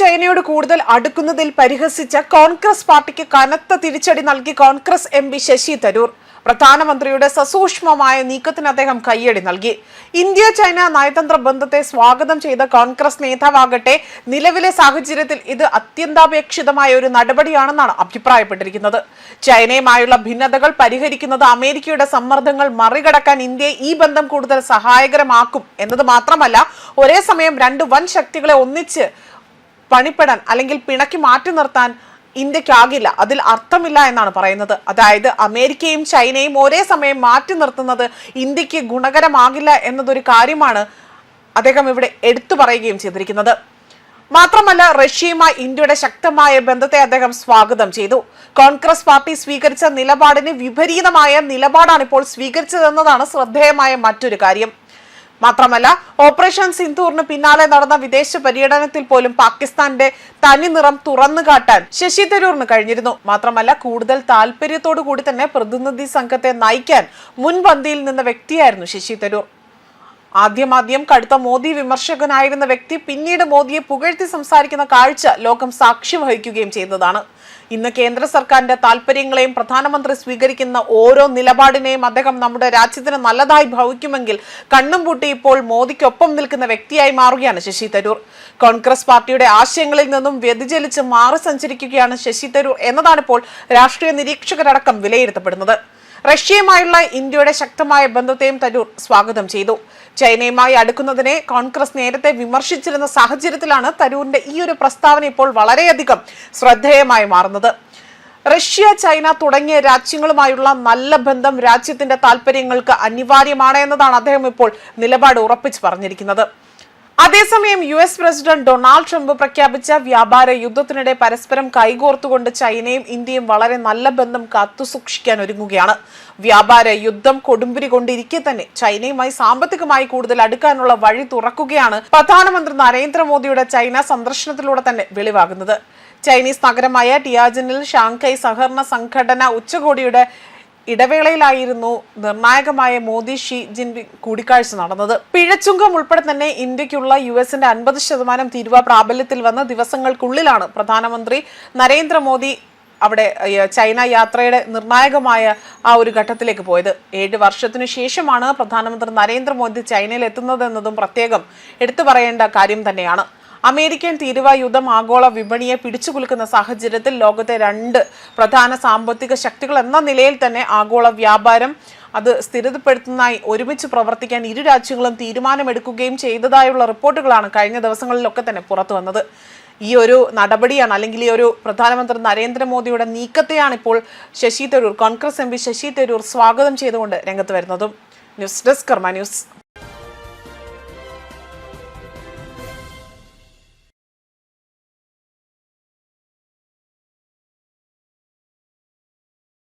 ചൈനയോട് കൂടുതൽ അടുക്കുന്നതിൽ പരിഹസിച്ച കോൺഗ്രസ് പാർട്ടിക്ക് കനത്ത തിരിച്ചടി നൽകി കോൺഗ്രസ് എംപി ശശി തരൂർ. പ്രധാനമന്ത്രിയുടെ സസൂക്ഷ്മമായ നീക്കത്തിന് അദ്ദേഹം കയ്യടി നൽകി. ഇന്ത്യ ചൈന നയതന്ത്ര ബന്ധത്തെ സ്വാഗതം ചെയ്ത കോൺഗ്രസ് നേതാവാകട്ടെ നിലവിലെ സാഹചര്യത്തിൽ ഇത് അത്യന്താപേക്ഷിതമായ ഒരു നടപടിയാണെന്നാണ് അഭിപ്രായപ്പെട്ടിരിക്കുന്നത്. ചൈനയുമായുള്ള ഭിന്നതകൾ പരിഹരിക്കുന്നത് അമേരിക്കയുടെ സമ്മർദ്ദങ്ങൾ മറികടക്കാൻ ഇന്ത്യയെ ഈ ബന്ധം കൂടുതൽ സഹായകരമാക്കും എന്നത് മാത്രമല്ല, ഒരേ സമയം രണ്ട് വൻ ശക്തികളെ ഒന്നിച്ച് പണിപ്പെടാൻ അല്ലെങ്കിൽ പിണക്കി മാറ്റി നിർത്താൻ ഇന്ത്യക്കാകില്ല, അതിൽ അർത്ഥമില്ല എന്നാണ് പറയുന്നത്. അതായത് അമേരിക്കയും ചൈനയും ഒരേ സമയം മാറ്റി നിർത്തുന്നത് ഇന്ത്യക്ക് ഗുണകരമാകില്ല എന്നതൊരു കാര്യമാണ് അദ്ദേഹം ഇവിടെ എടുത്തു പറയുകയും ചെയ്തിരിക്കുന്നത്. മാത്രമല്ല, റഷ്യയുമായി ഇന്ത്യയുടെ ശക്തമായ ബന്ധത്തെ അദ്ദേഹം സ്വാഗതം ചെയ്തു. കോൺഗ്രസ് പാർട്ടി സ്വീകരിച്ച നിലപാടിന് വിപരീതമായ നിലപാടാണ് ഇപ്പോൾ സ്വീകരിച്ചതെന്നതാണ് ശ്രദ്ധേയമായ മറ്റൊരു കാര്യം. മാത്രമല്ല, ഓപ്പറേഷൻ സിന്ദൂറിന് പിന്നാലെ നടന്ന വിദേശ പര്യടനത്തിൽ പോലും പാകിസ്ഥാന്റെ തനി നിറം തുറന്നു കാട്ടാൻ ശശി തരൂറിന് കഴിഞ്ഞിരുന്നു. മാത്രമല്ല, കൂടുതൽ താല്പര്യത്തോടു കൂടി തന്നെ പ്രതിനിധി സംഘത്തെ നയിക്കാൻ മുൻപന്തിയിൽ നിന്ന വ്യക്തിയായിരുന്നു ശശി തരൂർ. ആദ്യം കടുത്ത മോദി വിമർശകനായിരുന്ന വ്യക്തി പിന്നീട് മോദിയെ പുകഴ്ത്തി സംസാരിക്കുന്ന കാഴ്ച ലോകം സാക്ഷി വഹിക്കുകയും ചെയ്തതാണ്. ഇന്ന് കേന്ദ്ര സർക്കാരിന്റെ താല്പര്യങ്ങളെയും പ്രധാനമന്ത്രി സ്വീകരിക്കുന്ന ഓരോ നിലപാടിനെയും അദ്ദേഹം നമ്മുടെ രാജ്യത്തിന് നല്ലതായി ഭവിക്കുമെങ്കിൽ കണ്ണും പൂട്ടി ഇപ്പോൾ മോദിക്കൊപ്പം നിൽക്കുന്ന വ്യക്തിയായി മാറുകയാണ് ശശി തരൂർ. കോൺഗ്രസ് പാർട്ടിയുടെ ആശയങ്ങളിൽ നിന്നും വ്യതിചലിച്ച് മാറി സഞ്ചരിക്കുകയാണ് ശശി തരൂർ എന്നതാണിപ്പോൾ രാഷ്ട്രീയ നിരീക്ഷകരടക്കം വിലയിരുത്തപ്പെടുന്നത്. റഷ്യയുമായുള്ള ഇന്ത്യയുടെ ശക്തമായ ബന്ധത്തെയും തരൂർ സ്വാഗതം ചെയ്തു. ചൈനയുമായി അടുക്കുന്നതിനെ കോൺഗ്രസ് നേരത്തെ വിമർശിച്ചിരുന്ന സാഹചര്യത്തിലാണ് തരൂരിന്റെ ഈ ഒരു പ്രസ്താവന ഇപ്പോൾ വളരെയധികം ശ്രദ്ധേയമായി മാറുന്നത്. റഷ്യ, ചൈന തുടങ്ങിയ രാജ്യങ്ങളുമായുള്ള നല്ല ബന്ധം രാജ്യത്തിന്റെ താല്പര്യങ്ങൾക്ക് അനിവാര്യമാണ് എന്നതാണ് അദ്ദേഹം ഇപ്പോൾ നിലപാട് ഉറപ്പിച്ച് പറഞ്ഞിരിക്കുന്നത്. അതേസമയം US പ്രസിഡന്റ് ഡൊണാൾഡ് ട്രംപ് പ്രഖ്യാപിച്ച വ്യാപാര യുദ്ധത്തിനിടെ പരസ്പരം കൈകോർത്തുകൊണ്ട് ചൈനയും ഇന്ത്യയും വളരെ നല്ല ബന്ധം കാത്തുസൂക്ഷിക്കാൻ ഒരുങ്ങുകയാണ്. വ്യാപാര യുദ്ധം കൊടുമ്പിരി കൊണ്ടിരിക്കെ തന്നെ ചൈനയുമായി സാമ്പത്തികമായി കൂടുതൽ അടുക്കാനുള്ള വഴി തുറക്കുകയാണ് പ്രധാനമന്ത്രി നരേന്ദ്രമോദിയുടെ ചൈന സന്ദർശനത്തിലൂടെ തന്നെ വെളിവാകുന്നത്. ചൈനീസ് നഗരമായ ടിയാജിനിൽ ഷാങ്ഹായ് സഹകരണ സംഘടന ഉച്ചകോടിയുടെ ഇടവേളയിലായിരുന്നു നിർണായകമായ മോദി ഷി ജിൻപിങ് കൂടിക്കാഴ്ച നടന്നത്. പിഴച്ചുങ്കം ഉൾപ്പെടെ തന്നെ ഇന്ത്യക്കുള്ള US-ന്റെ 50% തീരുവ പ്രാബല്യത്തിൽ വന്ന ദിവസങ്ങൾക്കുള്ളിലാണ് പ്രധാനമന്ത്രി നരേന്ദ്രമോദി അവിടെ ചൈന യാത്രയുടെ നിർണായകമായ ആ ഒരു ഘട്ടത്തിലേക്ക് പോയത്. 7 വർഷത്തിനു ശേഷമാണ് പ്രധാനമന്ത്രി നരേന്ദ്രമോദി ചൈനയിൽ എത്തുന്നതെന്നതും പ്രത്യേകം എടുത്തു പറയേണ്ട കാര്യം തന്നെയാണ്. അമേരിക്കൻ തീരുവ യുദ്ധം ആഗോള വിപണിയെ പിടിച്ചുകുലുക്കുന്ന സാഹചര്യത്തിൽ ലോകത്തെ 2 പ്രധാന സാമ്പത്തിക ശക്തികൾ എന്ന നിലയിൽ തന്നെ ആഗോള വ്യാപാരം അത് സ്ഥിരതപ്പെടുത്തുന്നതായി ഒരുമിച്ച് പ്രവർത്തിക്കാൻ ഇരു രാജ്യങ്ങളും തീരുമാനമെടുക്കുകയും ചെയ്തതായുള്ള റിപ്പോർട്ടുകളാണ് കഴിഞ്ഞ ദിവസങ്ങളിലൊക്കെ തന്നെ പുറത്തു വന്നത്. ഈ ഒരു നടപടിയാണ് അല്ലെങ്കിൽ ഈ ഒരു പ്രധാനമന്ത്രി നരേന്ദ്രമോദിയുടെ നീക്കത്തെയാണ് ഇപ്പോൾ ശശി തരൂർ, കോൺഗ്രസ് എംപി ശശി തരൂർ സ്വാഗതം ചെയ്തുകൊണ്ട് രംഗത്ത് വരുന്നതും. ന്യൂസ് ഡെസ്ക് കർമ്മ ന്യൂസ്.